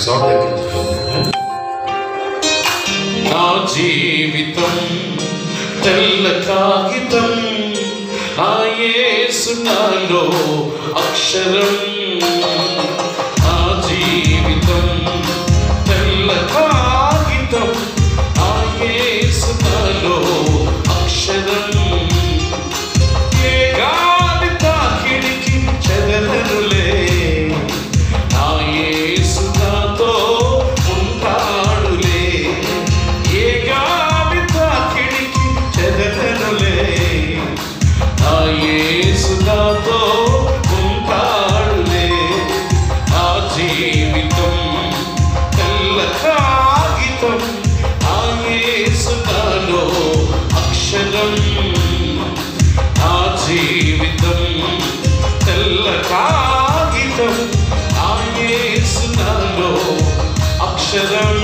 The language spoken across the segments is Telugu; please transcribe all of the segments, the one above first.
సౌండ్ తగ్గించండి. నా జీవితం తెల్ల కాగితం, ఆ యేసు నాలో అక్షరం. నా జీవితం తెల్ల కాగితం, ఆ యేసు నాలో అక్షరం. ఏ గాలి తాకిడికి చెదరనులే, నా యేసు నాతో ఉంటాడులే. ఏ గాలి తాకిడికి చెదరనులే, నా యేసు నాతో ఉంటాడులే. నా జీవితం తెల్ల కాగితం, ఆ యేసు నాలో అక్షరం. నా జీవితం తెల్ల కాగితం, ఆ యేసు నాలో అక్షరం.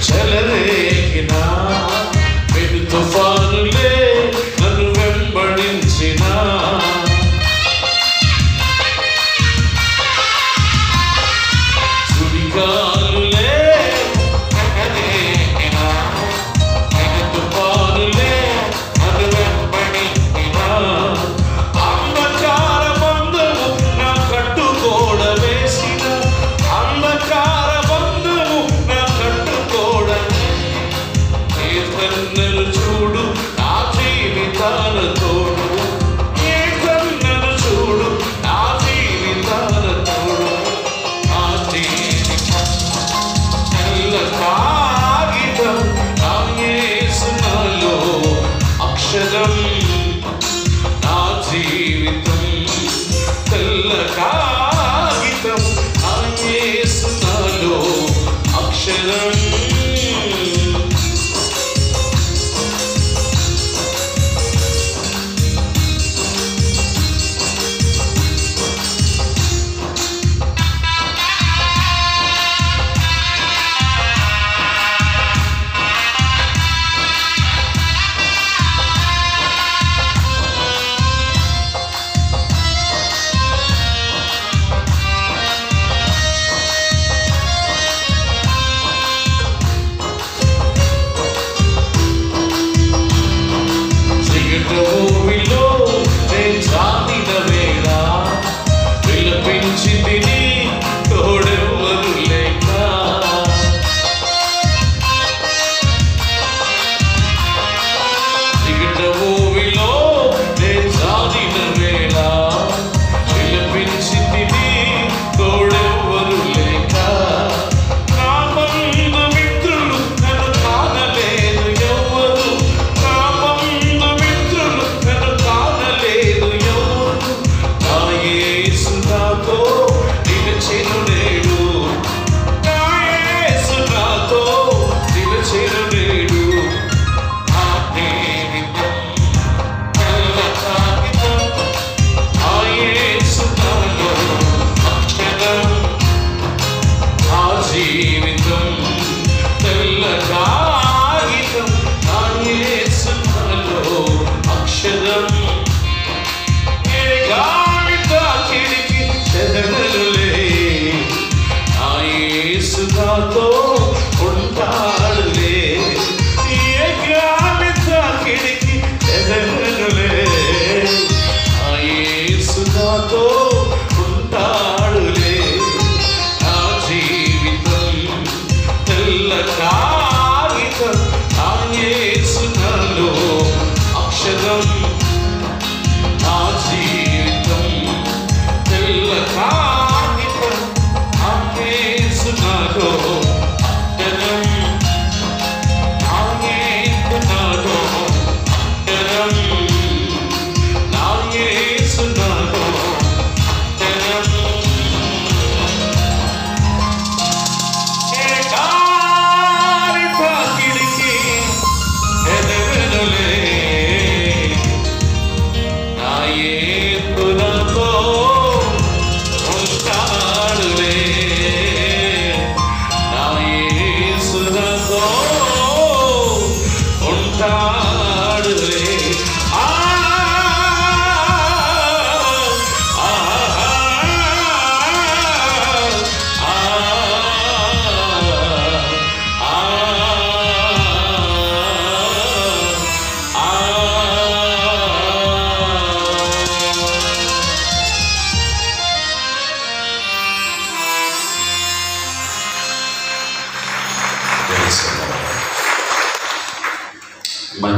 చెలరేగినా పెను తుఫానులే నన్ను వెంబడించినా, సుడిగాలులే చెలరేగినా పెను తుఫానులే నన్ను వెంబడించినా, అంధకార బంధము నా కట్టుకోడ వేసిన, అంధకార బంధము నా కట్టుకోడ. కన్నలు చూడు నా జీవితాల తోడు, ఏ కన్నలు చూడు నా జీవితాల తోడు. నా జీవితం తెల్ల కాగితం, నా యేసు నాలో అక్షరం. నా జీవితం తెల్ల కాగితం, నా యేసు నాలో అక్షరం.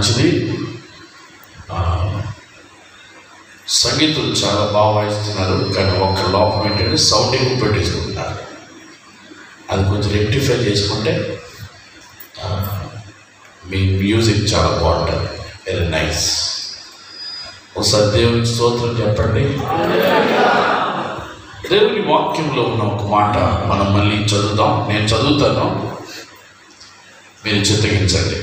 మంచిది. సంగీతం చాలా బాగా వాయిస్తున్నారు, కానీ ఒక్క లోపం ఏంటంటే సౌండ్ ఎక్కువ పెట్టేసుకుంటున్నారు. అది కొంచెం రెక్టిఫై చేసుకుంటే మీ మ్యూజిక్ చాలా బాగుంటుంది. Very nice. ఒకసారి దేవునికి స్తోత్రం చెప్పండి. దేవుని వాక్యంలో ఉన్న ఒక మాట మనం మళ్ళీ చదువుదాం. నేను చదువుతాను, మీరు చిత్తగించండి.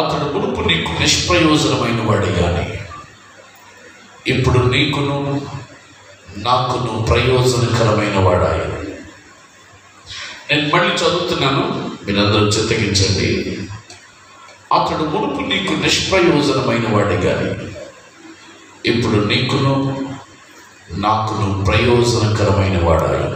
అతడు మునుపు నీకు నిష్ప్రయోజనమైన వాడే కానీ ఇప్పుడు నీకును నాకును ప్రయోజనకరమైన వాడాయి. నేను మళ్ళీ చదువుతున్నాను, మీరందరూ చిత్తగించండి. అతడు మునుపు నీకు నిష్ప్రయోజనమైన వాడే కానీ ఇప్పుడు నీకును నాకును ప్రయోజనకరమైన వాడాయి.